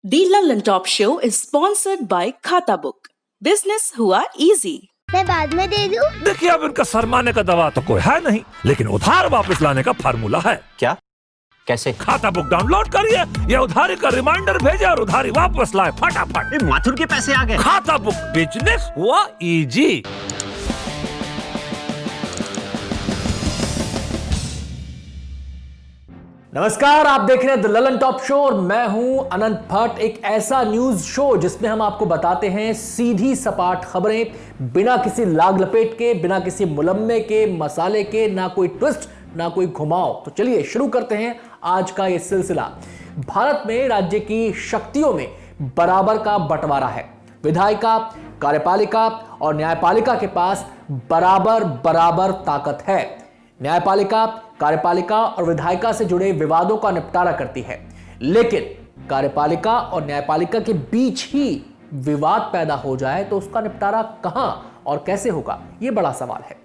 The London Top Show is sponsored by खाता book. Business हुआ easy. मैं बाद में दे दूं? देखिए, अब इनका शर्माने का दवा तो कोई है नहीं, लेकिन उधार वापस लाने का फार्मूला है। क्या? कैसे? खाता बुक डाउनलोड करिए, ये उधारी का रिमाइंडर भेजे और उधारी वापस लाए फटाफट। माथुर के पैसे आ गए। खाता बुक, बिजनेस हुआ इजी। नमस्कार, आप देख रहे हैं द ललन टॉप शो और मैं हूं अनंत भट्ट। एक ऐसा न्यूज शो जिसमें हम आपको बताते हैं सीधी सपाट खबरें, बिना किसी लाग लपेट के, बिना किसी मुलम्मे के, मसाले के, ना कोई ट्विस्ट ना कोई घुमाव। तो चलिए शुरू करते हैं आज का ये सिलसिला। भारत में राज्य की शक्तियों में बराबर का बंटवारा है। विधायिका, कार्यपालिका और न्यायपालिका के पास बराबर बराबर ताकत है। न्यायपालिका, कार्यपालिका और विधायिका से जुड़े विवादों का निपटारा करती है, लेकिन कार्यपालिका और न्यायपालिका के बीच ही विवाद पैदा हो जाए तो उसका निपटारा कहां और कैसे होगा, यह बड़ा सवाल है।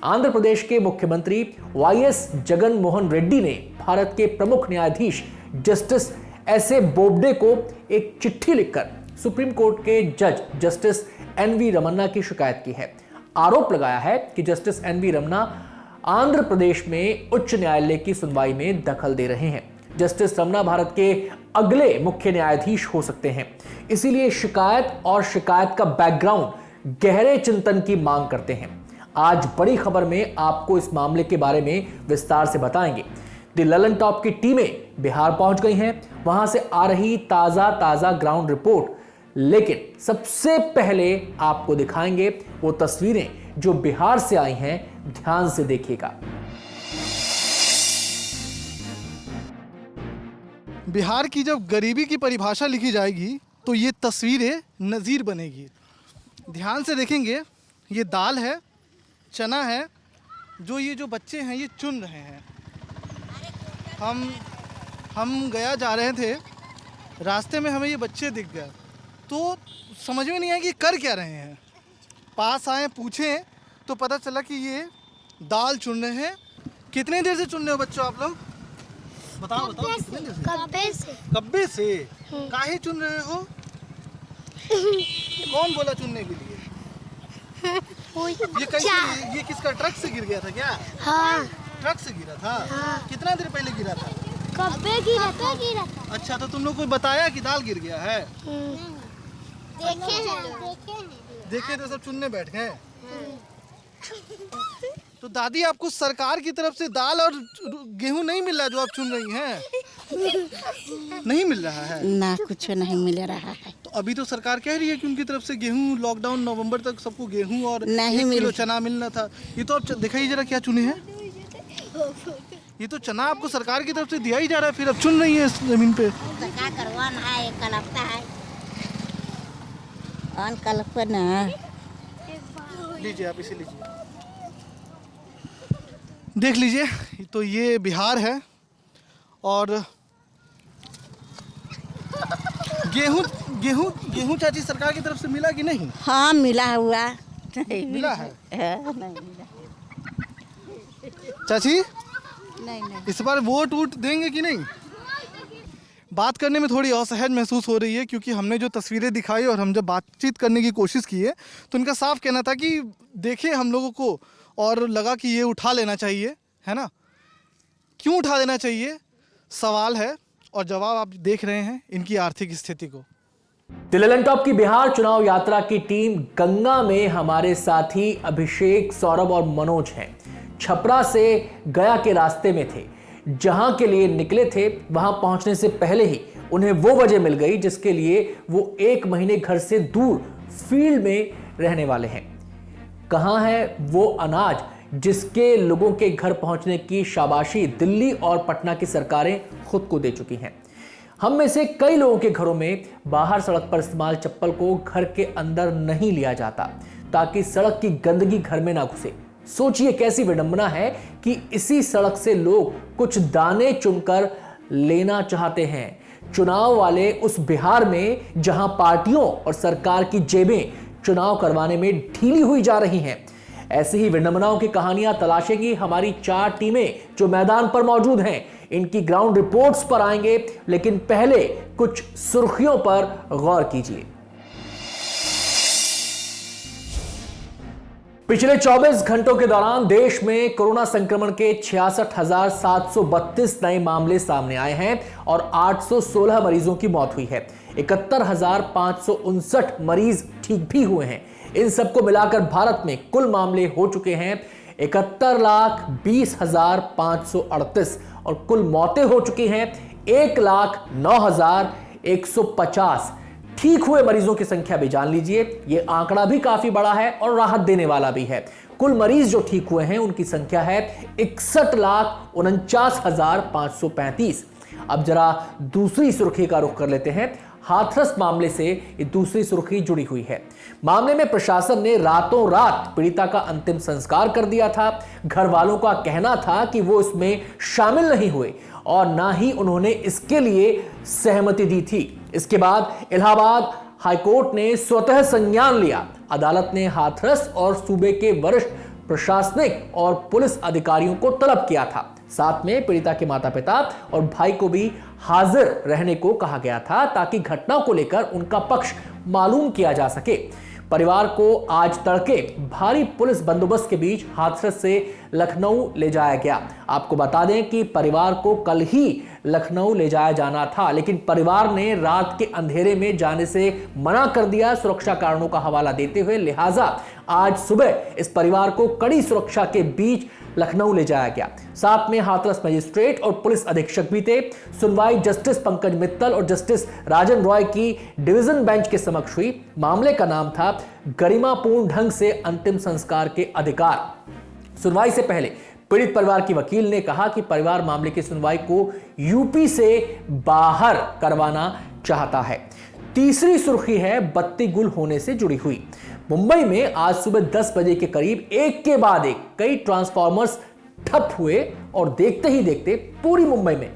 आंध्र प्रदेश के मुख्यमंत्री वाईएस जगन मोहन रेड्डी ने भारत के प्रमुख न्यायाधीश जस्टिस एस ए बोबडे को एक चिट्ठी लिखकर सुप्रीम कोर्ट के जज जस्टिस एन.वी. रमन्ना की शिकायत की है। आरोप लगाया है कि जस्टिस एन.वी. रमन्ना आंध्र प्रदेश में उच्च न्यायालय की सुनवाई में दखल दे रहे हैं। जस्टिस रमन्ना भारत के अगले मुख्य न्यायाधीश हो सकते हैं, इसीलिए शिकायत और शिकायत का बैकग्राउंड गहरे चिंतन की मांग करते हैं। आज बड़ी खबर में आपको इस मामले के बारे में विस्तार से बताएंगे। द ललन टॉप की टीमें बिहार पहुंच गई हैं, वहां से आ रही ताजा ग्राउंड रिपोर्ट। लेकिन सबसे पहले आपको दिखाएंगे वो तस्वीरें जो बिहार से आई हैं, ध्यान से देखिएगा। बिहार की जब गरीबी की परिभाषा लिखी जाएगी तो ये तस्वीरें नज़ीर बनेगी। ध्यान से देखेंगे, ये दाल है, चना है, जो ये जो बच्चे हैं ये चुन रहे हैं। हम गया जा रहे थे, रास्ते में हमें ये बच्चे दिख गए तो समझ में नहीं आया कि कर क्या रहे हैं। पास आए, पूछें तो पता चला कि ये दाल चुन रहे हैं। कितने देर से चुन रहे हो बच्चों आप लोग? बताओ कितने देर से? कब्बे से। काहे चुन रहे हो? कौन बोला चुनने के लिए? ये किसका ट्रक से गिर गया था क्या? हाँ। ट्रक से गिरा था? हाँ। कितना देर पहले गिरा था? कब्बे गिरा था। अच्छा, तो तुम लोग को बताया कि दाल गिर गया है? देखे तो सब चुनने बैठ गए। तो दादी, आपको सरकार की तरफ से दाल और गेहूं नहीं मिल रहा जो आप चुन रही हैं? नहीं मिल रहा है ना, कुछ नहीं मिल रहा है। तो अभी तो सरकार कह रही है कि उनकी तरफ से गेहूं, लॉकडाउन नवंबर तक सबको गेहूं और नहीं 1 किलो चना मिलना था। ये तो आप दिखाइए जरा क्या चुने हैं। ये तो चना आपको सरकार की तरफ से दिया ही जा रहा है, फिर अब चुन रही है इस जमीन पे। क्या करवाना है, कलपता है और कल्पना। लीजिए, आप इसे लीजिए, देख लीजिए। तो ये बिहार है और गेहूं चाची सरकार की तरफ से मिला कि नहीं? हाँ, मिला हुआ। मिला है? नहीं मिला चाची, नहीं। इस बार वोट देंगे कि नहीं? बात करने में थोड़ी असहज महसूस हो रही है, क्योंकि हमने जो तस्वीरें दिखाई और हम जब बातचीत करने की कोशिश की है तो उनका साफ कहना था कि देखे हम लोगों को और लगा कि ये उठा लेना चाहिए, है ना। क्यों उठा लेना चाहिए सवाल है, और जवाब आप देख रहे हैं इनकी आर्थिक स्थिति को। द ललन टॉप की बिहार चुनाव यात्रा की टीम गंगा में हमारे साथी अभिषेक, सौरभ और मनोज हैं। छपरा से गया के रास्ते में थे। जहां के लिए निकले थे वहां पहुंचने से पहले ही उन्हें वो वजह मिल गई जिसके लिए वो 1 महीने घर से दूर फील्ड में रहने वाले हैं। कहां है वो अनाज जिसके लोगों के घर पहुंचने की शाबाशी दिल्ली और पटना की सरकारें खुद को दे चुकी हैं। हम में से कई लोगों के घरों में बाहर सड़क पर इस्तेमाल चप्पल को घर के अंदर नहीं लिया जाता ताकि सड़क की गंदगी घर में ना घुसे। सोचिए कैसी विडंबना है कि इसी सड़क से लोग कुछ दाने चुनकर लेना चाहते हैं। चुनाव वाले उस बिहार में जहां पार्टियों और सरकार की जेबें चुनाव करवाने में ढीली हुई जा रही हैं। ऐसी ही विडंबनाओं की कहानियां तलाशेंगी हमारी 4 टीमें जो मैदान पर मौजूद हैं। इनकी ग्राउंड रिपोर्ट्स पर आएंगे, लेकिन पहले कुछ सुर्खियों पर गौर कीजिए। पिछले 24 घंटों के दौरान देश में कोरोना संक्रमण के 66,732 नए मामले सामने आए हैं और 816 मरीजों की मौत हुई है। 71,559 मरीज ठीक भी हुए हैं। इन सबको मिलाकर भारत में कुल मामले हो चुके हैं 71,20,538 और कुल मौतें हो चुकी हैं 1,09,150। ठीक हुए मरीजों की संख्या भी जान लीजिए, यह आंकड़ा भी काफी बड़ा है और राहत देने वाला भी है। कुल मरीज जो ठीक हुए हैं उनकी संख्या है 61,49,535। अब जरा दूसरी सुर्खी का रुख कर लेते हैं। हाथरस मामले से ये दूसरी सुर्खी जुड़ी हुई है। मामले में प्रशासन ने रातों रात पीड़िता का अंतिम संस्कार कर दिया था। घर वालों का कहना था कि वो इसमें शामिल नहीं हुए और ना ही उन्होंने इसके लिए सहमति दी थी। इसके बाद इलाहाबाद हाईकोर्ट ने स्वतः संज्ञान लिया। अदालत ने हाथरस और सूबे के वरिष्ठ प्रशासनिक और पुलिस अधिकारियों को तलब किया था। साथ में पीड़िता के माता पिता और भाई को भी हाजिर रहने को कहा गया था ताकि घटना को लेकर उनका पक्ष मालूम किया जा सके। परिवार को आज तड़के भारी पुलिस बंदोबस्त के बीच हाथरस से लखनऊ ले जाया गया। आपको बता दें कि परिवार को कल ही लखनऊ ले जाया जाना था, लेकिन परिवार ने रात के अंधेरे में जाने से मना कर दिया सुरक्षा कारणों का हवाला देते हुए। लिहाजा आज सुबह इस परिवार को कड़ी सुरक्षा के बीच लखनऊ ले जाया गया। साथ में हाथरस मजिस्ट्रेट और पुलिस अधीक्षक भी थे। सुनवाई जस्टिस पंकज मित्तल और जस्टिस राजन रॉय की डिवीजन बेंच के समक्ष हुई। मामले का नाम था गरिमापूर्ण ढंग से अंतिम संस्कार के अधिकार। सुनवाई से पहले पीड़ित परिवार की वकील ने कहा कि परिवार मामले की सुनवाई को यूपी से बाहर करवाना चाहता है। तीसरी सुर्खी है बत्ती गुल होने से जुड़ी हुई। मुंबई में आज सुबह 10 बजे के करीब एक के बाद एक कई ट्रांसफार्मर्स ठप हुए और देखते ही देखते पूरी मुंबई में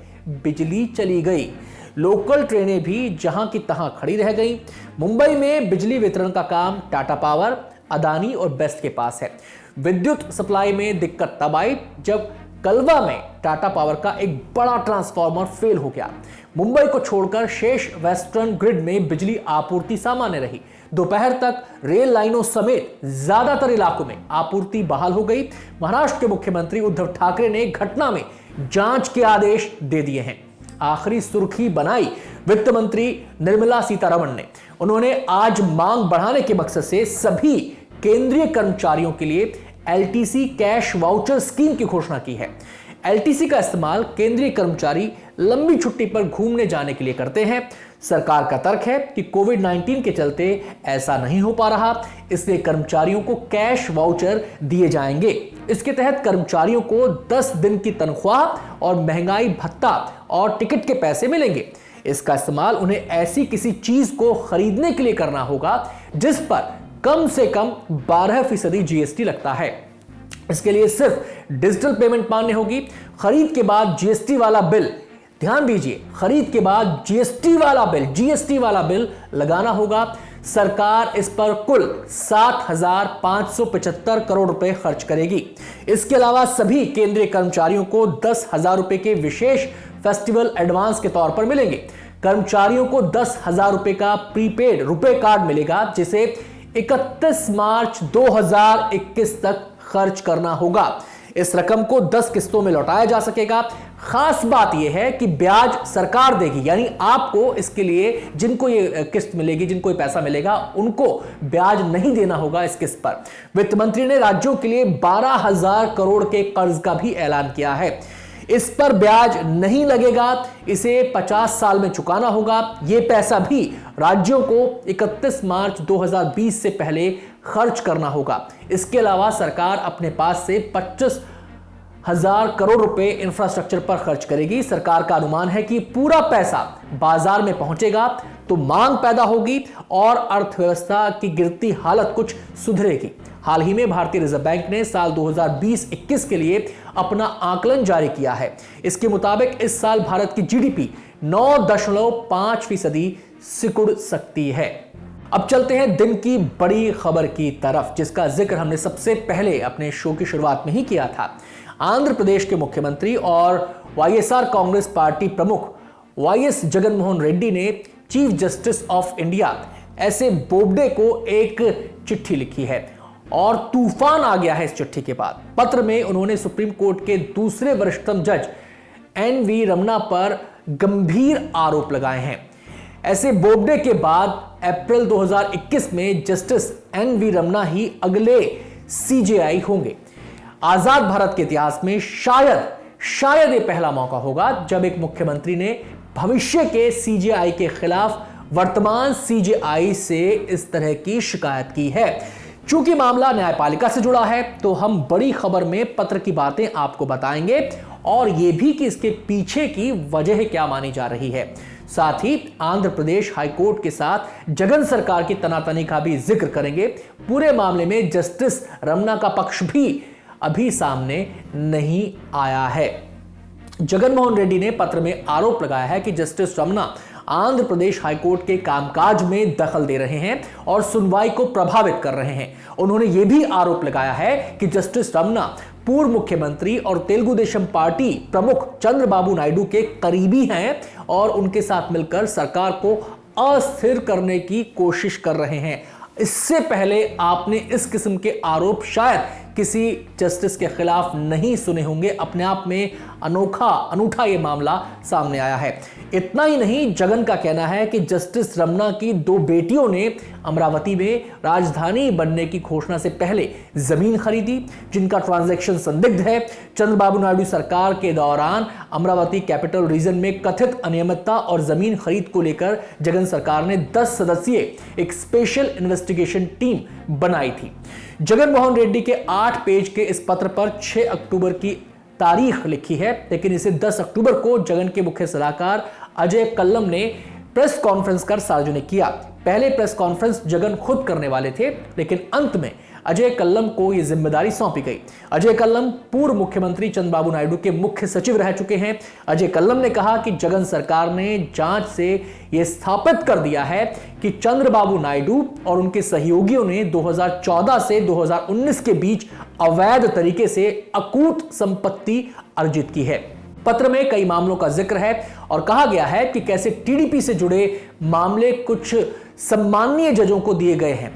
बिजली चली गई। लोकल ट्रेनें भी जहां की तहां खड़ी रह गई। मुंबई में बिजली वितरण का काम टाटा पावर, अदानी और बेस्ट के पास है। विद्युत सप्लाई में दिक्कत तब आई जब कलवा में टाटा पावर का एक बड़ा ट्रांसफार्मर फेल हो गया। मुंबई को छोड़कर शेष वेस्टर्न ग्रिड में बिजली आपूर्ति सामान्य रही। दोपहर तक रेल लाइनों समेत ज्यादातर इलाकों में आपूर्ति बहाल हो गई। महाराष्ट्र के मुख्यमंत्री उद्धव ठाकरे ने घटना में जांच के आदेश दे दिए हैं। आखिरी सुर्खी बनाई वित्त मंत्री निर्मला सीतारमण ने। उन्होंने आज मांग बढ़ाने के मकसद से सभी केंद्रीय कर्मचारियों के लिए एलटीसी कैश वाउचर स्कीम की घोषणा की है। एलटीसी का इस्तेमाल केंद्रीय कर्मचारी लंबी छुट्टी पर घूमने जाने के लिए करते हैं। सरकार का तर्क है कि कोविड-19 के चलते ऐसा नहीं हो पा रहा, इसलिए कर्मचारियों को कैश वाउचर दिए जाएंगे। इसके तहत कर्मचारियों को 10 दिन की तनख्वाह और महंगाई भत्ता और टिकट के पैसे मिलेंगे। इसका इस्तेमाल उन्हें ऐसी किसी चीज को खरीदने के लिए करना होगा जिस पर कम से कम 12% जीएसटी लगता है। इसके लिए सिर्फ डिजिटल पेमेंट मान्य होगी। खरीद के बाद जीएसटी वाला बिल, ध्यान दीजिए, खरीद के बाद जीएसटी वाला बिल लगाना होगा। सरकार इस पर कुल 7,575 करोड़ रुपए खर्च करेगी। इसके अलावा सभी केंद्रीय कर्मचारियों को 10,000 रुपए के विशेष फेस्टिवल एडवांस के तौर पर मिलेंगे। कर्मचारियों को 10,000 रुपए का प्रीपेड रुपए कार्ड मिलेगा, जिसे 31 मार्च 2021 तक खर्च करना होगा। इस रकम को 10 किस्तों में लौटाया जा सकेगा। खास बात यह है कि ब्याज सरकार देगी, यानी आपको इसके लिए जिनको ये किस्त मिलेगी, जिनको ये पैसा मिलेगा, उनको ब्याज नहीं देना होगा इस किस्त पर। वित्त मंत्री ने राज्यों के लिए 12,000 करोड़ के कर्ज का भी ऐलान किया है। इस पर ब्याज नहीं लगेगा, इसे 50 साल में चुकाना होगा। यह पैसा भी राज्यों को 31 मार्च 2020 से पहले खर्च करना होगा। इसके अलावा सरकार अपने पास से 25,000 करोड़ रुपए इंफ्रास्ट्रक्चर पर खर्च करेगी। सरकार का अनुमान है कि पूरा पैसा बाजार में पहुंचेगा तो मांग पैदा होगी और अर्थव्यवस्था की गिरती हालत कुछ सुधरेगी। हाल ही में भारतीय रिजर्व बैंक ने साल 2020-21 के लिए अपना आकलन जारी किया है। इसके मुताबिक इस साल भारत की जीडीपी 9.5% सिकुड़ सकती है। अब चलते हैं दिन की बड़ी खबर की तरफ, जिसका जिक्र हमने सबसे पहले अपने शो की शुरुआत में ही किया था। आंध्र प्रदेश के मुख्यमंत्री और वाईएसआर कांग्रेस पार्टी प्रमुख वाईएस जगनमोहन रेड्डी ने chief justice of India SA Bobde को एक चिट्ठी लिखी है और तूफान आ गया है इस चिट्ठी के बाद। पत्र में उन्होंने सुप्रीम कोर्ट के दूसरे वरिष्ठतम जज एन.वी. रमन्ना पर गंभीर आरोप लगाए हैं। ऐसे बोबडे के बाद अप्रैल 2021 में जस्टिस एन.वी. रमन्ना ही अगले सीजेआई होंगे। आजाद भारत के इतिहास में शायद ये पहला मौका होगा जब एक मुख्यमंत्री ने भविष्य के सीजेआई के खिलाफ वर्तमान सीजेआई से इस तरह की शिकायत की है। चूंकि मामला न्यायपालिका से जुड़ा है तो हम बड़ी खबर में पत्र की बातें आपको बताएंगे और यह भी कि इसके पीछे की वजह क्या मानी जा रही है। साथ ही आंध्र प्रदेश हाईकोर्ट के साथ जगन सरकार की तनातनी का भी जिक्र करेंगे। पूरे मामले में जस्टिस रमन्ना का पक्ष भी अभी सामने नहीं आया है। जगनमोहन रेड्डी ने पत्र में आरोप लगाया है कि जस्टिस रमन्ना आंध्र प्रदेश हाईकोर्ट के कामकाज में दखल दे रहे हैं और सुनवाई को प्रभावित कर रहे हैं। उन्होंने यह भी आरोप लगाया है कि जस्टिस रमन्ना पूर्व मुख्यमंत्री और तेलुगु देशम पार्टी प्रमुख चंद्रबाबू नायडू के करीबी हैं और उनके साथ मिलकर सरकार को अस्थिर करने की कोशिश कर रहे हैं। इससे पहले आपने इस किस्म के आरोप शायद किसी जस्टिस के खिलाफ नहीं सुने होंगे। अपने आप में अनूठा यह मामला सामने आया है। इतना ही नहीं, जगन का कहना है कि जस्टिस रमन्ना की 2 बेटियों ने अमरावती में राजधानी बनने की घोषणा से पहले जमीन खरीदी, जिनका ट्रांजैक्शन संदिग्ध है। चंद्रबाबू नायडू सरकार के दौरान अमरावती कैपिटल रीजन में कथित अनियमितता और जमीन खरीद को लेकर जगन सरकार ने 10 सदस्यीय एक स्पेशल इन्वेस्टिगेशन टीम बनाई थी। जगनमोहन रेड्डी के 8 पेज के इस पत्र पर 6 अक्टूबर की तारीख लिखी है, लेकिन इसे 10 अक्टूबर को जगन के मुख्य सलाहकार अजय कल्लम ने प्रेस कॉन्फ्रेंस कर सार्वजनिक किया। पहले प्रेस कॉन्फ्रेंस जगन खुद करने वाले थे, लेकिन अंत में अजय कल्लम को यह जिम्मेदारी सौंपी गई। अजय कल्लम पूर्व मुख्यमंत्री चंद्रबाबू नायडू के मुख्य सचिव रह चुके हैं। अजय कल्लम ने कहा कि जगन सरकार ने जांच से यह स्थापित कर दिया है कि चंद्रबाबू नायडू और उनके सहयोगियों ने 2014 से 2019 के बीच अवैध तरीके से अकूत संपत्ति अर्जित की है। पत्र में कई मामलों का जिक्र है और कहा गया है कि कैसे टीडीपी से जुड़े मामले कुछ सम्माननीय जजों को दिए गए हैं।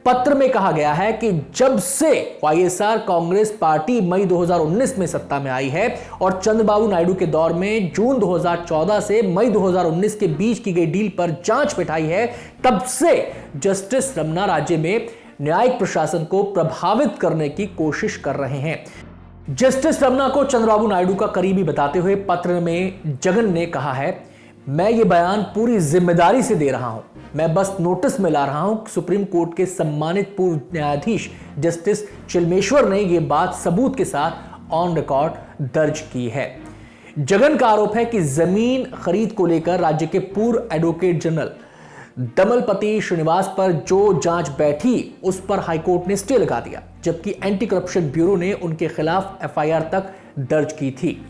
पत्र में कहा गया है कि जब से वाईएसआर कांग्रेस पार्टी मई 2019 में सत्ता में आई है और चंद्रबाबू नायडू के दौर में जून 2014 से मई 2019 के बीच की गई डील पर जांच बिठाई है, तब से जस्टिस रमन्ना राज्य में न्यायिक प्रशासन को प्रभावित करने की कोशिश कर रहे हैं। जस्टिस रमन्ना को चंद्रबाबू नायडू का करीबी बताते हुए पत्र में जगन ने कहा है, मैं ये बयान पूरी जिम्मेदारी से दे रहा हूं। मैं बस नोटिस में ला रहा हूं कि सुप्रीम कोर्ट के सम्मानित पूर्व न्यायाधीश जस्टिस चिलमेश्वर ने यह बात सबूत के साथ ऑन रिकॉर्ड दर्ज की है। जगन का आरोप है कि जमीन खरीद को लेकर राज्य के पूर्व एडवोकेट जनरल दमलपति श्रीनिवास पर जो जांच बैठी उस पर हाईकोर्ट ने स्टे लगा दिया, जबकि एंटी करप्शन ब्यूरो ने उनके खिलाफ एफआईआर तक दर्ज की थी।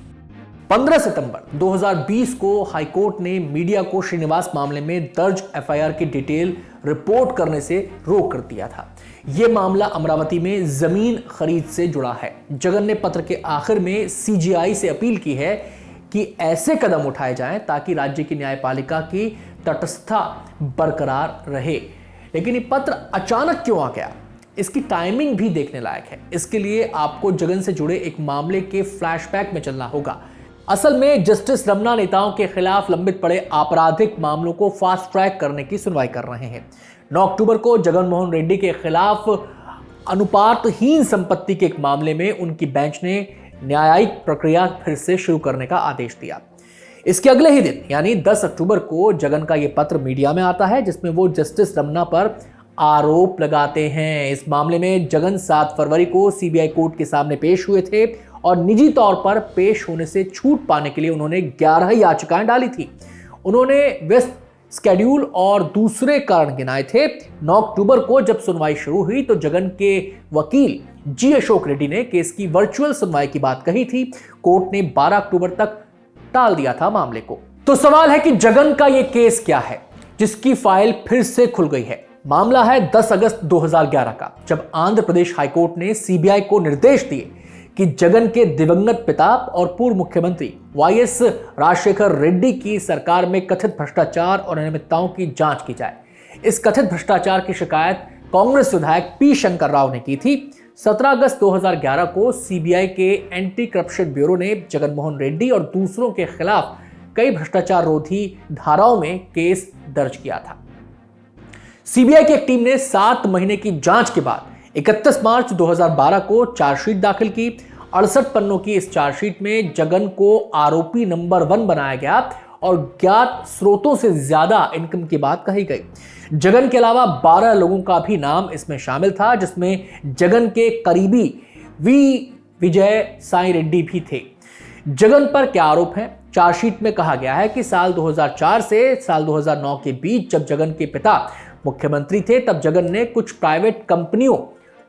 15 सितंबर 2020 को हाईकोर्ट ने मीडिया को श्रीनिवास मामले में दर्ज एफआईआर की डिटेल रिपोर्ट करने से रोक कर दिया था। यह मामला अमरावती में जमीन खरीद से जुड़ा है। जगन ने पत्र के आखिर में सीजीआई से अपील की है कि ऐसे कदम उठाए जाएं ताकि राज्य की न्यायपालिका की तटस्थता बरकरार रहे। लेकिन ये पत्र अचानक क्यों आ गया, इसकी टाइमिंग भी देखने लायक है। इसके लिए आपको जगन से जुड़े एक मामले के फ्लैशबैक में चलना होगा। असल में जस्टिस रमन्ना नेताओं के खिलाफ लंबित पड़े आपराधिक मामलों को फास्ट ट्रैक करने की सुनवाई कर रहे हैं। 9 अक्टूबर को जगनमोहन रेड्डी के खिलाफ अनुपातहीन संपत्ति के एक मामले में उनकी बेंच ने न्यायिक प्रक्रिया फिर से शुरू करने का आदेश दिया। इसके अगले ही दिन यानी 10 अक्टूबर को जगन का यह पत्र मीडिया में आता है, जिसमें वो जस्टिस रमन्ना पर आरोप लगाते हैं। इस मामले में जगन 7 फरवरी को सीबीआई कोर्ट के सामने पेश हुए थे और निजी तौर पर पेश होने से छूट पाने के लिए उन्होंने 11 याचिकाएं डाली थी। उन्होंने व्यस्त स्केड्यूल और दूसरे कारण गिनाए थे। 9 अक्टूबर को जब सुनवाई शुरू हुई तो जगन के वकील जी अशोक रेड्डी ने केस की वर्चुअल सुनवाई की बात कही थी। कोर्ट ने 12 अक्टूबर तक टाल दिया था मामले को। तो सवाल है कि जगन का यह केस क्या है जिसकी फाइल फिर से खुल गई है। मामला है 10 अगस्त 2011 का, जब आंध्र प्रदेश हाईकोर्ट ने सीबीआई को निर्देश दिए कि जगन के दिवंगत पिता और पूर्व मुख्यमंत्री वाईएस राजशेखर रेड्डी की सरकार में कथित भ्रष्टाचार और अनियमितताओं की जांच की जाए। इस कथित भ्रष्टाचार की शिकायत कांग्रेस विधायक पी शंकर राव ने की थी। 17 अगस्त 2011 को सीबीआई के एंटी करप्शन ब्यूरो ने जगनमोहन रेड्डी और दूसरों के खिलाफ कई भ्रष्टाचार रोधी धाराओं में केस दर्ज किया था। सीबीआई की एक टीम ने 7 महीने की जांच के बाद 31 मार्च 2012 को चार्जशीट दाखिल की। 68 पन्नों की इस चार्जशीट में जगन को आरोपी नंबर 1 बनाया गया और ज्ञात स्रोतों से ज्यादा इनकम की बात कही गई। जगन के अलावा 12 लोगों का भी नाम इसमें शामिल था, जिसमें जगन के करीबी विजय साई रेड्डी भी थे। जगन पर क्या आरोप है? चार्जशीट में कहा गया है कि साल 2004 से साल 2009 के बीच जब जगन के पिता मुख्यमंत्री थे, तब जगन ने कुछ प्राइवेट कंपनियों,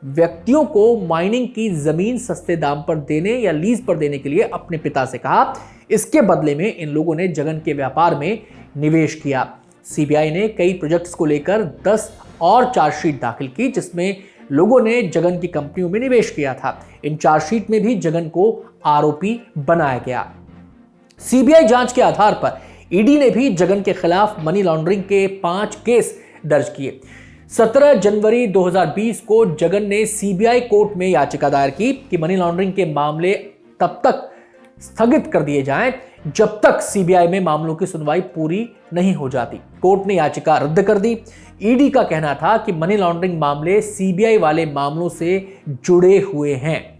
व्यक्तियों को माइनिंग की जमीन सस्ते दाम पर देने या लीज पर देने के लिए अपने पिता से कहा। इसके बदले में इन लोगों ने जगन के व्यापार में निवेश किया। सीबीआई ने कई प्रोजेक्ट्स को लेकर 10 और चार्जशीट दाखिल की, जिसमें लोगों ने जगन की कंपनियों में निवेश किया था। इन चार्जशीट में भी जगन को आरोपी बनाया गया। सीबीआई जांच के आधार पर ईडी ने भी जगन के खिलाफ मनी लॉन्ड्रिंग के 5 केस दर्ज किए। 17 जनवरी 2020 को जगन ने सीबीआई कोर्ट में याचिका दायर की कि मनी लॉन्ड्रिंग के मामले तब तक स्थगित कर दिए जाएं जब तक सीबीआई में मामलों की सुनवाई पूरी नहीं हो जाती। कोर्ट ने याचिका रद्द कर दी। ईडी का कहना था कि मनी लॉन्ड्रिंग मामले सीबीआई वाले मामलों से जुड़े हुए हैं।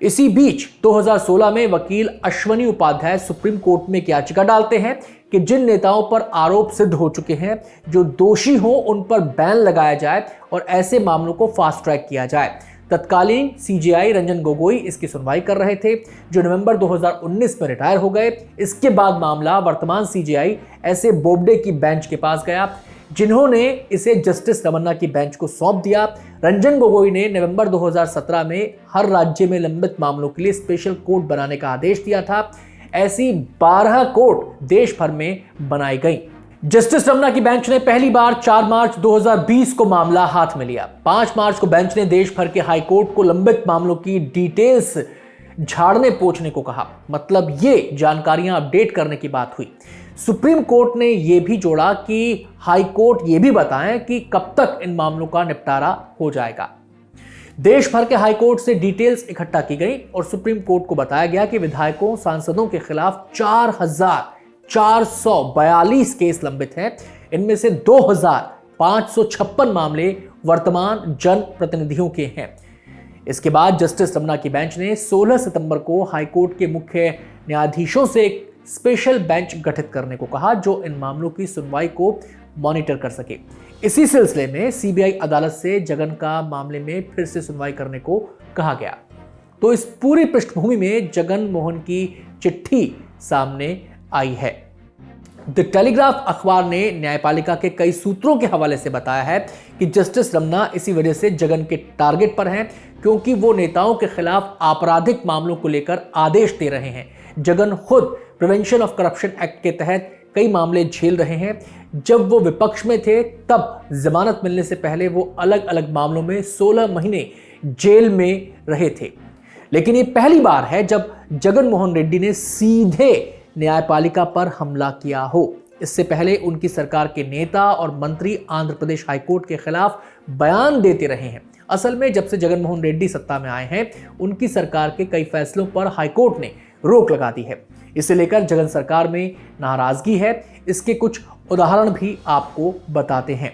इसी बीच 2016 में वकील अश्वनी उपाध्याय सुप्रीम कोर्ट में एक याचिका डालते हैं कि जिन नेताओं पर आरोप सिद्ध हो चुके हैं, जो दोषी हो, उन पर बैन लगाया जाए और ऐसे मामलों को फास्ट ट्रैक किया जाए। तत्कालीन सीजेआई रंजन गोगोई इसकी सुनवाई कर रहे थे, जो नवंबर 2019 में रिटायर हो गए। इसके बाद मामला वर्तमान सीजेआई ऐसे बोबडे की बेंच के पास गया, जिन्होंने इसे जस्टिस रमन्ना की बेंच को सौंप दिया। रंजन गोगोई ने नवंबर 2017 में हर राज्य में लंबित मामलों के लिए स्पेशल कोर्ट बनाने का आदेश दिया था। ऐसी 12 कोर्ट देश भर में बनाई गई। जस्टिस रमन्ना की बेंच ने पहली बार 4 मार्च 2020 को मामला हाथ में लिया। 5 मार्च को बेंच ने देश भर के हाई कोर्ट को लंबित मामलों की डिटेल्स झाड़ने पोंछने को कहा। मतलब ये जानकारियां अपडेट करने की बात हुई। सुप्रीम कोर्ट ने यह भी जोड़ा कि हाई कोर्ट ये भी बताएं कि कब तक इन मामलों का निपटारा हो जाएगा। देश भर के हाई कोर्ट से डिटेल्स इकट्ठा की गई और सुप्रीम कोर्ट को बताया गया कि विधायकों, सांसदों के खिलाफ 4,442 केस लंबित हैं। इनमें से 2,556 मामले वर्तमान जनप्रतिनिधियों के हैं। इसके बाद जस्टिस रमन्ना की बेंच ने 16 सितंबर को हाईकोर्ट के मुख्य न्यायाधीशों से एक स्पेशल बेंच गठित करने को कहा, जो इन मामलों की सुनवाई को मॉनिटर कर सके। इसी सिलसिले में सीबीआई अदालत से जगन का मामले में फिर से सुनवाई करने को कहा गया। तो इस पूरी पृष्ठभूमि में जगन मोहन की चिट्ठी सामने आई है। द टेलीग्राफ अखबार ने न्यायपालिका के कई सूत्रों के हवाले से बताया है कि जस्टिस रमन्ना इसी वजह से जगन के टारगेट पर हैं, क्योंकि वो नेताओं के खिलाफ आपराधिक मामलों को लेकर आदेश दे रहे हैं। जगन खुद प्रिवेंशन ऑफ करप्शन एक्ट के तहत कई मामले झेल रहे हैं। जब वो विपक्ष में थे, तब जमानत मिलने से पहले वो अलग अलग मामलों में 16 महीने जेल में रहे थे। लेकिन ये पहली बार है जब जगन मोहन रेड्डी ने सीधे न्यायपालिका पर हमला किया हो। इससे पहले उनकी सरकार के नेता और मंत्री आंध्र प्रदेश हाईकोर्ट के खिलाफ बयान देते रहे हैं। असल में जब से जगन मोहन रेड्डी सत्ता में आए हैं, उनकी सरकार के कई फैसलों पर हाईकोर्ट ने रोक लगा दी है। इसे लेकर जगन सरकार में नाराजगी है। इसके कुछ उदाहरण भी आपको बताते हैं।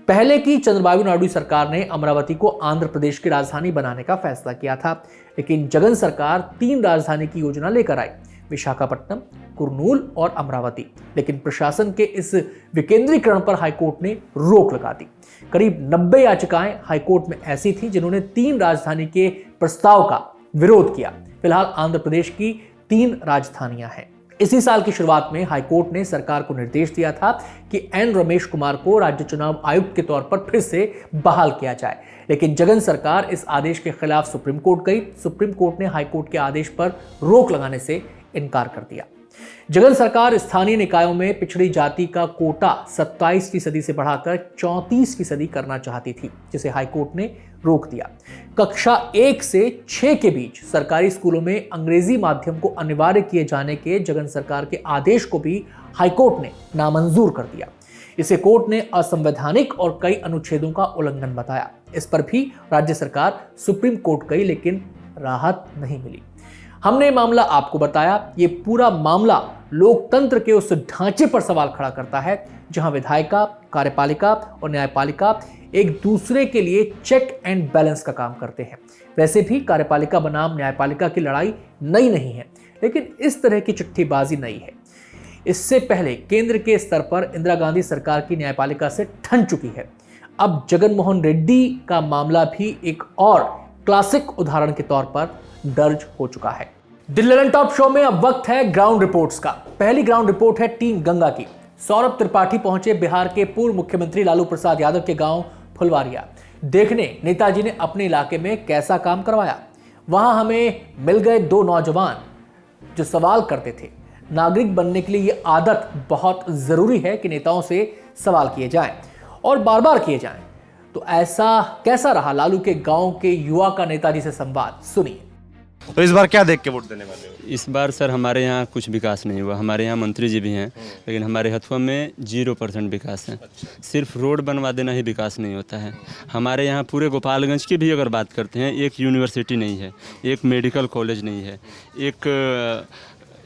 पहले की चंद्रबाबू नायडू सरकार ने अमरावती को आंध्र प्रदेश की राजधानी बनाने का फैसला किया था, लेकिन जगन सरकार 3 राजधानी की योजना लेकर आई, विशाखापट्टनम, कुर्नूल और अमरावती। लेकिन प्रशासन के इस विकेंद्रीकरण पर हाईकोर्ट ने रोक लगा दी। करीब 90 याचिकाएं हाईकोर्ट में ऐसी थी जिन्होंने 3 राजधानी के प्रस्ताव का विरोध किया। फिलहाल आंध्र प्रदेश की 3 राजधानियां हैं। इसी साल की शुरुआत में हाईकोर्ट ने सरकार को निर्देश दिया था कि एन रमेश कुमार को राज्य चुनाव आयुक्त के तौर पर फिर से बहाल किया जाए, लेकिन जगन सरकार इस आदेश के खिलाफ सुप्रीम कोर्ट गई। सुप्रीम कोर्ट ने हाईकोर्ट के आदेश पर रोक लगाने से इनकार कर दिया। जगन सरकार स्थानीय निकायों में पिछड़ी जाति का कोटा 27% से बढ़ाकर 34% करना चाहती थी, जिसे हाईकोर्ट ने रोक दिया। कक्षा 1 से 6 के बीच सरकारी स्कूलों में अंग्रेजी माध्यम को अनिवार्य किए जाने के जगन सरकार के आदेश को भी हाईकोर्ट ने नामंजूर कर दिया। इसे कोर्ट ने असंवैधानिक और कई अनुच्छेदों का उल्लंघन बताया। इस पर भी राज्य सरकार सुप्रीम कोर्ट गई, लेकिन राहत नहीं मिली। हमने ये मामला आपको बताया। ये पूरा मामला लोकतंत्र के उस ढांचे पर सवाल खड़ा करता है जहां विधायिका, कार्यपालिका और न्यायपालिका एक दूसरे के लिए चेक एंड बैलेंस का काम करते हैं। वैसे भी कार्यपालिका बनाम न्यायपालिका की लड़ाई नई नहीं है, लेकिन इस तरह की चिट्ठीबाजी नई है। इससे पहले केंद्र के स्तर पर इंदिरा गांधी सरकार की न्यायपालिका से ठन चुकी है। अब जगन मोहन रेड्डी का मामला भी एक और क्लासिक उदाहरण के तौर पर दर्ज हो चुका है। दिल्ली ललन टॉप शो में अब वक्त है ग्राउंड रिपोर्ट्स का। पहली ग्राउंड रिपोर्ट है टीम गंगा की। सौरभ त्रिपाठी पहुंचे बिहार के पूर्व मुख्यमंत्री लालू प्रसाद यादव के गांव फुलवारिया, देखने नेताजी ने अपने इलाके में कैसा काम करवाया। वहां हमें मिल गए 2 नौजवान जो सवाल करते थे। नागरिक बनने के लिए यह आदत बहुत जरूरी है कि नेताओं से सवाल किए जाएं और बार बार किए जाएं। तो ऐसा कैसा रहा लालू के गांव के युवा का नेताजी से संवाद, सुनिए। तो इस बार क्या देख के वोट देने वाले हो? इस बार सर हमारे यहाँ कुछ विकास नहीं हुआ। हमारे यहाँ मंत्री जी भी हैं, लेकिन हमारे हथुआ में 0% विकास है। सिर्फ रोड बनवा देना ही विकास नहीं होता है। हमारे यहाँ पूरे गोपालगंज की भी अगर बात करते हैं, एक यूनिवर्सिटी नहीं है, एक मेडिकल कॉलेज नहीं है, एक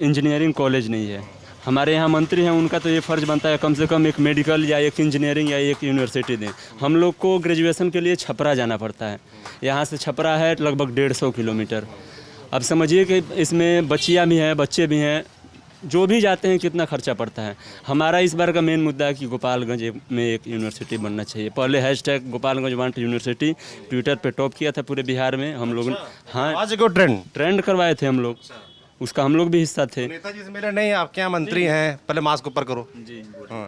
इंजीनियरिंग कॉलेज नहीं है। हमारे यहाँ मंत्री हैं, उनका तो ये फ़र्ज़ बनता है कम से कम एक मेडिकल या एक इंजीनियरिंग या एक यूनिवर्सिटी दें। हम लोग को ग्रेजुएशन के लिए छपरा जाना पड़ता है। यहाँ से छपरा है लगभग 150 किलोमीटर। अब समझिए कि इसमें बच्चियाँ भी हैं, बच्चे भी हैं, जो भी जाते हैं कितना खर्चा पड़ता है। हमारा इस बार का मेन मुद्दा है कि गोपालगंज में एक यूनिवर्सिटी बनना चाहिए। पहले hashtag Gopalganj want university Twitter पे टॉप किया था पूरे बिहार में हम लोग। हाँ, आज को ट्रेंड करवाए थे हम लोग, उसका हम लोग भी हिस्सा थे। नेताजी से मिले नहीं? आपके यहाँ मंत्री हैं, पहले मास्क ऊपर करो जी। हाँ,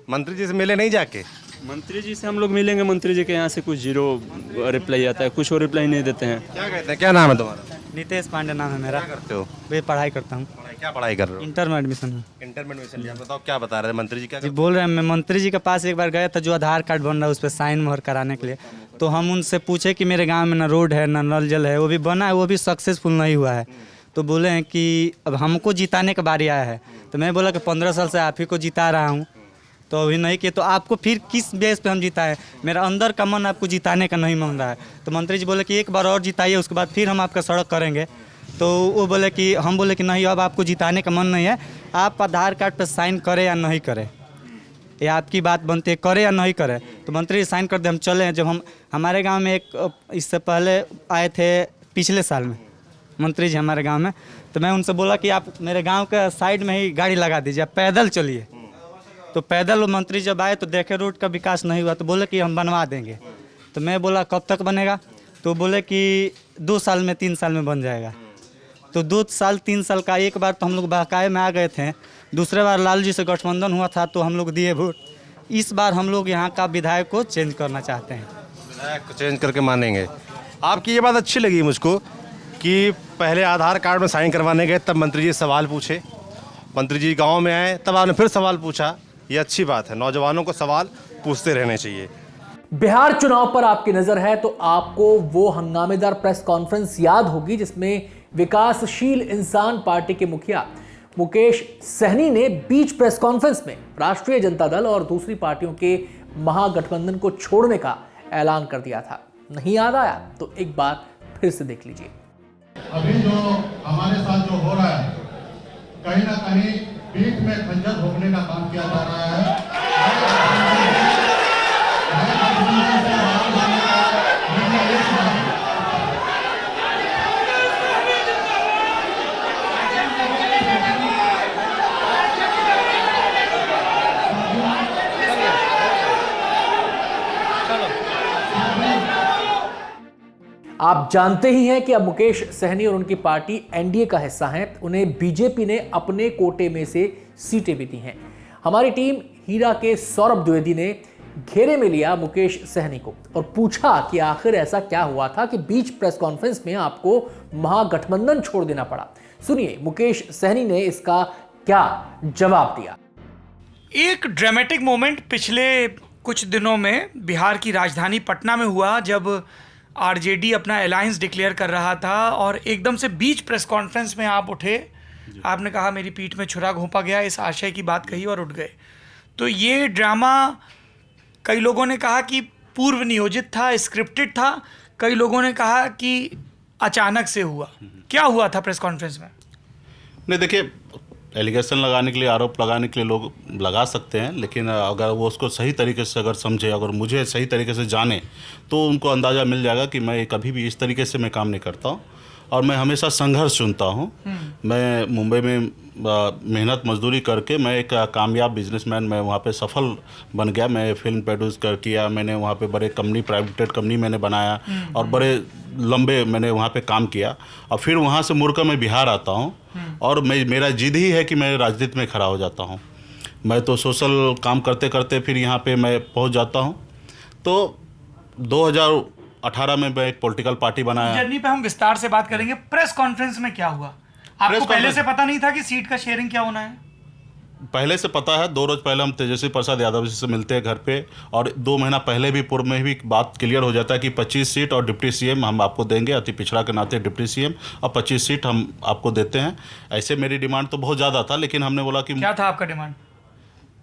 मंत्री जी से मिले नहीं जाके? मंत्री जी से हम लोग मिलेंगे, मंत्री जी के यहाँ से कुछ 0 रिप्लाई आता है, कुछ और रिप्लाई नहीं देते हैं। क्या कहते हैं? क्या नाम है तुम्हारा? नितेश पांडे नाम है मेरा। क्या करते हो? मैं पढ़ाई करता हूँ। क्या पढ़ाई कर रहे हो? इंटर में एडमिशन है। इंटर में एडमिशन लिया। बताओ क्या बता रहे थे मंत्री जी? क्या जी बोल रहे हैं, मैं मंत्री जी के पास एक बार गया था, जो आधार कार्ड बन रहा है उस पर साइन मोहर कराने के लिए। तो हम उनसे पूछे कि मेरे गाँव में ना रोड है ना नल जल है, वो भी बना है, वो भी सक्सेसफुल नहीं हुआ है। तो बोले हैं कि अब हमको जिताने का बारी आया है। तो मैं बोला कि 15 साल से आप ही को जिता रहा हूँ, तो अभी नहीं किए, तो आपको फिर किस बेस पे हम जिताएं? मेरा अंदर का मन आपको जिताने का नहीं मांग रहा है। तो मंत्री जी बोले कि एक बार और जिताइए, उसके बाद फिर हम आपका सड़क करेंगे। तो वो बोले कि हम बोले कि नहीं, अब आपको जिताने का मन नहीं है, आप आधार कार्ड पर साइन करें या नहीं करें, ये आपकी बात बनती है, करे या नहीं करे। तो मंत्री जी साइन कर दे, हम चले। जब हम हमारे गाँव में एक इससे पहले आए थे, पिछले साल में मंत्री जी हमारे गांव में, तो मैं उनसे बोला कि आप मेरे गांव के साइड में ही गाड़ी लगा दीजिए, आप पैदल चलिए। तो पैदल वो मंत्री जब आए तो देखे रोड का विकास नहीं हुआ, तो बोले कि हम बनवा देंगे। तो मैं बोला कब तक बनेगा? तो बोले कि 2 साल में 3 साल में बन जाएगा। तो 2 साल 3 साल का एक बार तो हम लोग बहकाए में आ गए थे, दूसरे बार लालू जी से गठबंधन हुआ था तो हम लोग दिए वोट। इस बार हम लोग यहाँ का विधायक को चेंज करना चाहते हैं। विधायक को चेंज करके मानेंगे? आपकी ये बात अच्छी लगी मुझको कि पहले आधार कार्ड में साइन करवाने गए, तब मंत्री जी सवाल पूछे, मंत्री जी गांव में आए, तब आपने फिर सवाल पूछा। ये अच्छी बात है, नौजवानों को सवाल पूछते रहने चाहिए। बिहार चुनाव पर आपकी नजर है तो आपको वो हंगामेदार प्रेस कॉन्फ्रेंस याद होगी जिसमें विकासशील इंसान पार्टी के मुखिया मुकेश सहनी ने बीच प्रेस कॉन्फ्रेंस में राष्ट्रीय जनता दल और दूसरी पार्टियों के महागठबंधन को छोड़ने का ऐलान कर दिया था। नहीं याद आया तो एक बार फिर से देख लीजिए। अभी जो हमारे साथ जो हो रहा है, कहीं ना कहीं पीठ में खंजर भोगने का काम किया जा रहा है। आप जानते ही हैं कि अब मुकेश सहनी और उनकी पार्टी एनडीए का हिस्सा हैं। उन्हें बीजेपी ने अपने कोटे में से सीटें भी दी हैं। हमारी टीम हीरा के सौरभ द्विवेदी ने घेरे में लिया मुकेश सहनी को और पूछा कि आखिर ऐसा क्या हुआ था कि बीच प्रेस कॉन्फ्रेंस में आपको महागठबंधन छोड़ देना पड़ा। सुनिए मुकेश सहनी ने इसका क्या जवाब दिया। एक ड्रामेटिक मोमेंट पिछले कुछ दिनों में बिहार की राजधानी पटना में हुआ, जब आरजेडी अपना अलायंस डिक्लेयर कर रहा था और एकदम से बीच प्रेस कॉन्फ्रेंस में आप उठे, आपने कहा मेरी पीठ में छुरा घोंपा गया, इस आशय की बात कही और उठ गए। तो ये ड्रामा कई लोगों ने कहा कि पूर्व नियोजित था, स्क्रिप्टेड था, कई लोगों ने कहा कि अचानक से हुआ। क्या हुआ था प्रेस कॉन्फ्रेंस में? नहीं, देखिए, एलिगेशन लगाने के लिए, आरोप लगाने के लिए लोग लगा सकते हैं, लेकिन अगर वो उसको सही तरीके से अगर समझे, अगर मुझे सही तरीके से जाने, तो उनको अंदाज़ा मिल जाएगा कि मैं कभी भी इस तरीके से मैं काम नहीं करता हूँ और मैं हमेशा संघर्ष चुनता हूँ। मैं मुंबई में मेहनत मजदूरी करके मैं एक कामयाब बिजनेसमैन, मैं वहाँ पे सफल बन गया। मैं फिल्म प्रोड्यूस किया, मैंने वहाँ पे बड़े कंपनी, प्राइवेट कंपनी मैंने बनाया और बड़े लंबे मैंने वहाँ पे काम किया और फिर वहाँ से मुड़कर मैं बिहार आता हूँ और मेरा जिद ही है कि मैं राजनीति में खड़ा हो जाता हूँ। मैं तो सोशल काम करते करते फिर यहाँ पे मैं पहुँच जाता हूँ। तो 2018 में मैं एक पॉलिटिकल पार्टी बनाया। जर्नी पे हम विस्तार से बात करेंगे। प्रेस कॉन्फ्रेंस में क्या हुआ? आपको पहले से पता नहीं था कि सीट का शेयरिंग क्या होना है? पहले से पता है। 2 रोज पहले हम तेजस्वी प्रसाद यादव जी से मिलते हैं घर पे और 2 महीना पहले भी पूर्व में भी बात क्लियर हो जाता है कि 25 सीट और डिप्टी सीएम हम आपको देंगे, अति पिछड़ा के नाते डिप्टी सीएम, और 25 सीट हम आपको देते हैं। ऐसे मेरी डिमांड तो बहुत ज़्यादा था, लेकिन हमने बोला कि क्या था आपका डिमांड?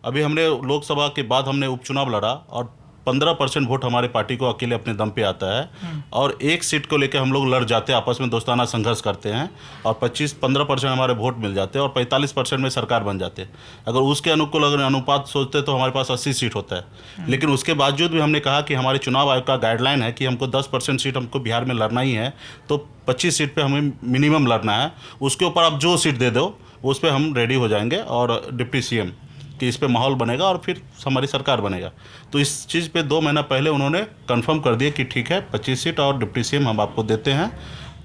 अभी हमने लोकसभा के बाद हमने उपचुनाव लड़ा और 15% वोट हमारे पार्टी को अकेले अपने दम पे आता है और एक सीट को लेकर हम लोग लड़ जाते हैं, आपस में दोस्ताना संघर्ष करते हैं और 15% हमारे वोट मिल जाते हैं और 45% में सरकार बन जाते हैं। अगर उसके अनुकूल अगर अनुपात सोचते तो हमारे पास 80 सीट होता है। लेकिन उसके बावजूद भी हमने कहा कि हमारे चुनाव आयोग का गाइडलाइन है कि हमको 10% सीट हमको बिहार में लड़ना ही है, तो 25 सीट पर हमें मिनिमम लड़ना है। उसके ऊपर आप जो सीट दे दो उस पर हम रेडी हो जाएंगे और डिप्टी सीएम कि इस पे माहौल बनेगा और फिर हमारी सरकार बनेगा। तो इस चीज़ पे 2 महीना पहले उन्होंने कंफर्म कर दिया कि ठीक है 25 सीट और डिप्टी सीएम हम आपको देते हैं।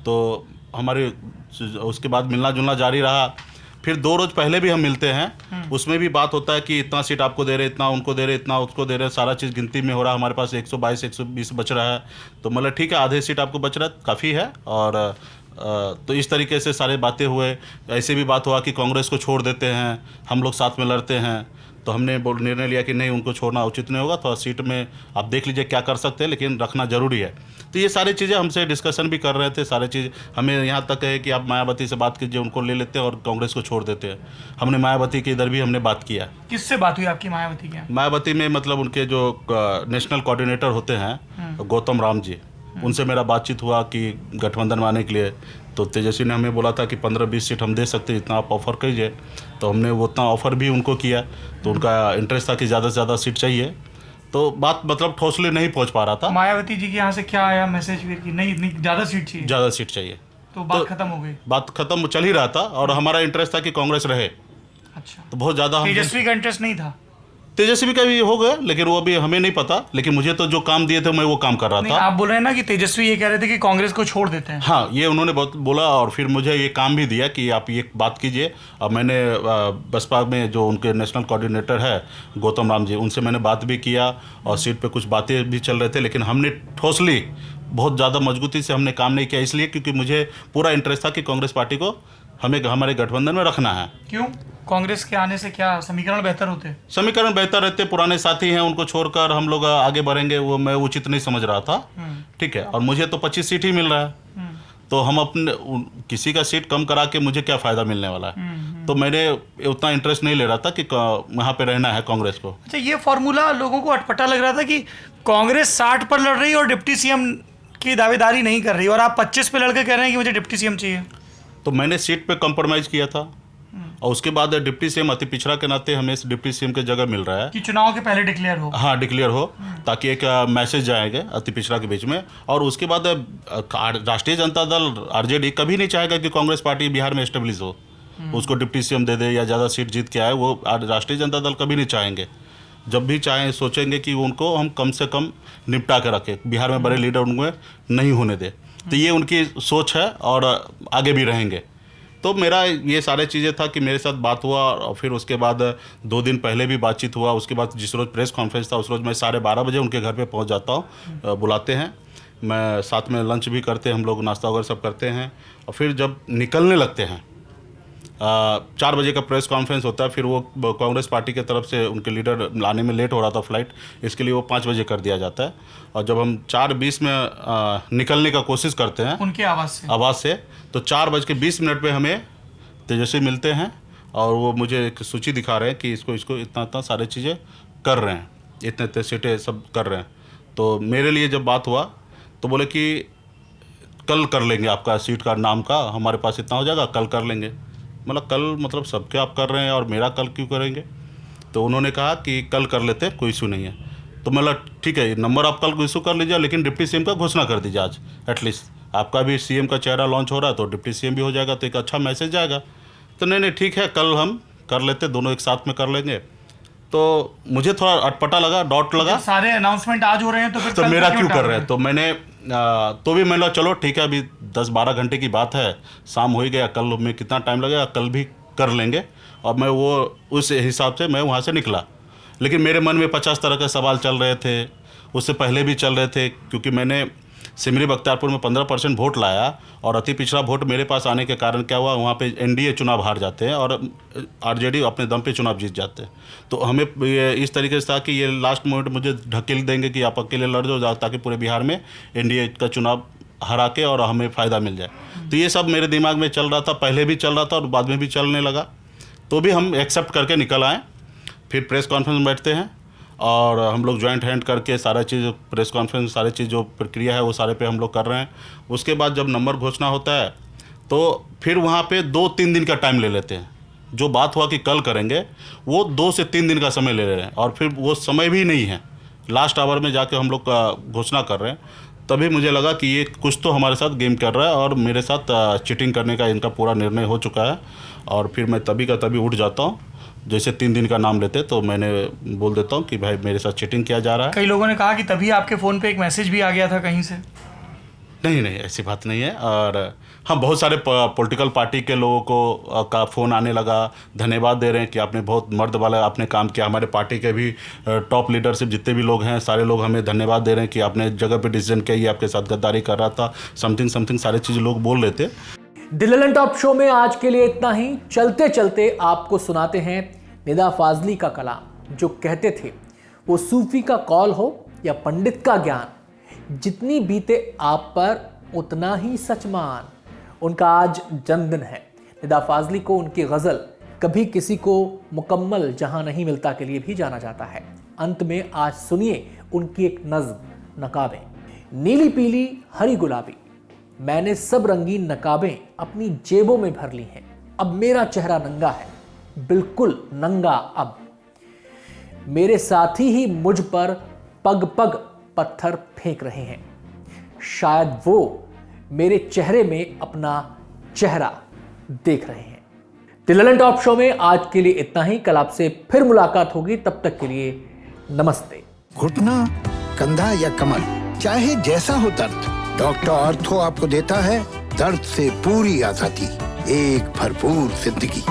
तो हमारे उसके बाद मिलना जुलना जारी रहा। फिर 2 रोज पहले भी हम मिलते हैं, उसमें भी बात होता है कि इतना सीट आपको दे रहे, इतना उनको दे रहे, इतना उसको दे रहे, सारा चीज़ गिनती में हो रहा है। हमारे पास 122 120 बच रहा है, तो मतलब ठीक है, आधे सीट आपको बच रहा है, काफ़ी है। और तो इस तरीके से सारे बातें हुए। ऐसे भी बात हुआ कि कांग्रेस को छोड़ देते हैं, हम लोग साथ में लड़ते हैं। तो हमने निर्णय लिया कि नहीं, उनको छोड़ना उचित नहीं होगा, थोड़ा सीट में आप देख लीजिए क्या कर सकते हैं, लेकिन रखना जरूरी है। तो ये सारी चीज़ें हमसे डिस्कशन भी कर रहे थे। सारी चीज़ हमें यहाँ तक है कि आप मायावती से बात कीजिए, उनको ले लेते हैं और कांग्रेस को छोड़ देते हैं। हमने मायावती के इधर भी हमने बात किया। किससे बात हुई आपकी मायावती की? मायावती में मतलब उनके जो नेशनल कोऑर्डिनेटर होते हैं गौतम राम जी, उनसे मेरा बातचीत हुआ कि गठबंधन में आने के लिए। तो तेजस्वी ने हमें बोला था कि 15-20 सीट हम दे सकते हैं, इतना आप ऑफ़र कीजिए। तो हमने वो उतना ऑफ़र भी उनको किया। तो उनका इंटरेस्ट था कि ज़्यादा से ज़्यादा सीट चाहिए। तो बात मतलब ठोसले नहीं पहुंच पा रहा था। मायावती जी के यहाँ से क्या आया मैसेज फिर कि नहीं इतनी ज़्यादा सीट चाहिए? ज़्यादा सीट चाहिए। तो बात खत्म हो गई? बात खत्म चल ही रहा था और हमारा इंटरेस्ट था कि कांग्रेस रहे। अच्छा। तो बहुत ज़्यादा तेजस्वी का इंटरेस्ट नहीं था? तेजस्वी का भी हो गया, लेकिन वो भी हमें नहीं पता। लेकिन मुझे तो जो काम दिए थे मैं वो काम कर रहा था। आप बोल रहे हैं ना कि तेजस्वी ये कह रहे थे कि कांग्रेस को छोड़ देते हैं। हाँ, ये उन्होंने बहुत बोला और फिर मुझे ये काम भी दिया कि आप ये बात कीजिए। और मैंने बसपा में जो उनके नेशनल कोऑर्डिनेटर है गौतम राम जी, उनसे मैंने बात भी किया और सीट पे कुछ बातें भी चल रहे थे। लेकिन हमने ठोसली बहुत ज़्यादा मजबूती से हमने काम नहीं किया, इसलिए क्योंकि मुझे पूरा इंटरेस्ट था कि कांग्रेस पार्टी को हमें हमारे गठबंधन में रखना है। क्यों? कांग्रेस के आने से क्या समीकरण बेहतर होते? समीकरण बेहतर रहते, पुराने साथी हैं, उनको छोड़कर हम लोग आगे बढ़ेंगे, वो मैं उचित नहीं समझ रहा था। ठीक है, और मुझे तो 25 सीट ही मिल रहा है, तो हम अपने किसी का सीट कम करा के मुझे क्या फ़ायदा मिलने वाला है। तो मैंने उतना इंटरेस्ट नहीं ले रहा था कि वहाँ पे रहना है कांग्रेस को। अच्छा, ये फॉर्मूला लोगों को अटपटा लग रहा था कि कांग्रेस 60 पर लड़ रही है और डिप्टी सीएम की दावेदारी नहीं कर रही, और आप 25 पे लड़कर कह रहे हैं कि मुझे डिप्टी सीएम चाहिए। तो मैंने सीट पे कंप्रोमाइज़ किया था और उसके बाद डिप्टी सीएम अति पिछड़ा के नाते हमें डिप्टी सीएम की जगह मिल रहा है कि चुनाव के पहले डिक्लेयर हो। हाँ, डिक्लेयर हो, ताकि एक मैसेज जाएगा अति पिछड़ा के बीच में। और उसके बाद राष्ट्रीय जनता दल आरजेडी कभी नहीं चाहेगा कि कांग्रेस पार्टी बिहार में एस्टेब्लिश हो, उसको डिप्टी सीएम दे दे या ज़्यादा सीट जीत के आए। वो राष्ट्रीय जनता दल कभी नहीं चाहेंगे। जब भी चाहें सोचेंगे कि उनको हम कम से कम निपटा के रखें, बिहार में बड़े लीडर उनमें नहीं होने दे। तो ये उनकी सोच है और आगे भी रहेंगे। तो मेरा ये सारे चीज़ें था कि मेरे साथ बात हुआ और फिर उसके बाद 2 दिन पहले भी बातचीत हुआ। उसके बाद जिस रोज़ प्रेस कॉन्फ्रेंस था उस रोज़ मैं 12:30 बजे उनके घर पे पहुंच जाता हूं, बुलाते हैं, मैं साथ में लंच भी करते हैं, हम लोग नाश्ता वगैरह सब करते हैं। और फिर जब निकलने लगते हैं 4 बजे का प्रेस कॉन्फ्रेंस होता है, फिर वो कांग्रेस पार्टी के तरफ से उनके लीडर लाने में लेट हो रहा था फ्लाइट, इसके लिए वो 5 बजे कर दिया जाता है। और जब हम 4:20 में निकलने का कोशिश करते हैं उनके आवाज़ से तो 4:20 पे हमें तेजस्वी मिलते हैं और वो मुझे एक सूची दिखा रहे हैं कि इसको इतना सारी चीज़ें कर रहे हैं, इतने सीटें सब कर रहे हैं। तो मेरे लिए जब बात हुआ तो बोले कि कल कर लेंगे, आपका सीट का नाम का हमारे पास इतना हो जाएगा, कल कर लेंगे। मतलब कल मतलब सबके आप कर रहे हैं और मेरा कल क्यों करेंगे? तो उन्होंने कहा कि कल कर लेते, कोई इशू नहीं है। तो मतलब ठीक है, नंबर आप कल इशू कर लीजिए, लेकिन डिप्टी सीएम का घोषणा कर दीजिए आज एटलीस्ट। आपका भी सीएम का चेहरा लॉन्च हो रहा है तो डिप्टी सीएम भी हो जाएगा, तो एक अच्छा मैसेज जाएगा। तो नहीं ठीक है, कल हम कर लेते, दोनों एक साथ में कर लेंगे। तो मुझे थोड़ा अटपटा लगा, डाउट लगा, सारे अनाउंसमेंट आज हो रहे हैं तो फिर तो मेरा क्यों कर रहे हैं? तो मैंने तो भी मैं चलो ठीक है, अभी 10-12 घंटे की बात है, शाम हो ही गया, कल में कितना टाइम लगेगा, कल भी कर लेंगे। और मैं वो उस हिसाब से मैं वहाँ से निकला। लेकिन मेरे मन में 50 तरह के सवाल चल रहे थे, उससे पहले भी चल रहे थे, क्योंकि मैंने सिमरी बख्तियारपुर में 15% वोट लाया और अति पिछड़ा वोट मेरे पास आने के कारण क्या हुआ, वहाँ पे एनडीए चुनाव हार जाते हैं और आरजेडी अपने दम पे चुनाव जीत जाते हैं। तो हमें ये इस तरीके से था कि ये लास्ट मोमेंट मुझे ढकेल देंगे कि आप अकेले लड़ जाओ, ताकि पूरे बिहार में एनडीए का चुनाव हरा के और हमें फ़ायदा मिल जाए। तो ये सब मेरे दिमाग में चल रहा था, पहले भी चल रहा था और बाद में भी चलने लगा। तो भी हम एक्सेप्ट करके निकल आए। फिर प्रेस कॉन्फ्रेंस में बैठते हैं और हम लोग जॉइंट हैंड करके सारा चीज़, प्रेस कॉन्फ्रेंस सारी चीज़ जो प्रक्रिया है वो सारे पे हम लोग कर रहे हैं। उसके बाद जब नंबर घोषणा होता है तो फिर वहाँ पे 2-3 दिन का टाइम ले लेते हैं। जो बात हुआ कि कल करेंगे, वो 2 से 3 दिन का समय ले रहे हैं और फिर वो समय भी नहीं है, लास्ट आवर में जाके हम लोग घोषणा कर रहे हैं। तभी मुझे लगा कि ये कुछ तो हमारे साथ गेम कर रहा है और मेरे साथ चीटिंग करने का इनका पूरा निर्णय हो चुका है। और फिर मैं तभी का तभी उठ जाता हूँ। जैसे 3 दिन का नाम लेते तो मैंने बोल देता हूँ कि भाई मेरे साथ चीटिंग किया जा रहा है। कई लोगों ने कहा कि तभी आपके फ़ोन पे एक मैसेज भी आ गया था कहीं से। नहीं ऐसी बात नहीं है। और हाँ, बहुत सारे पॉलिटिकल पार्टी के लोगों को का फ़ोन आने लगा, धन्यवाद दे रहे हैं कि आपने बहुत मर्द वाला आपने काम किया। हमारे पार्टी के भी टॉप लीडरशिप जितने भी लोग हैं, सारे लोग हमें धन्यवाद दे रहे हैं कि आपने जगह पे डिसीजन किया, ये आपके साथ गद्दारी कर रहा था, समथिंग सारी चीज़ लोग बोल रहे थे। द ललन टॉप शो में आज के लिए इतना ही। चलते चलते आपको सुनाते हैं निदा फाजली का कलाम, जो कहते थे वो सूफी का कौल हो या पंडित का ज्ञान, जितनी बीते आप पर उतना ही सच मान। उनका आज जन्मदिन है। निदा फाजली को उनकी गज़ल कभी किसी को मुकम्मल जहां नहीं मिलता के लिए भी जाना जाता है। अंत में आज सुनिए उनकी एक नज़्म नकाबें। नीली पीली हरी गुलाबी मैंने सब रंगीन नकाबें अपनी जेबों में भर ली हैं। अब मेरा चेहरा नंगा है, बिल्कुल नंगा। अब मेरे साथी ही मुझ पर पग पग पत्थर फेंक रहे हैं, शायद वो मेरे चेहरे में अपना चेहरा देख रहे हैं। द ललन टॉप शो में आज के लिए इतना ही। कल आपसे फिर मुलाकात होगी, तब तक के लिए नमस्ते। घुटना, कंधा या कमर, चाहे जैसा हो दर्द, डॉक्टर ऑर्थो आपको देता है दर्द से पूरी आजादी, एक भरपूर जिंदगी।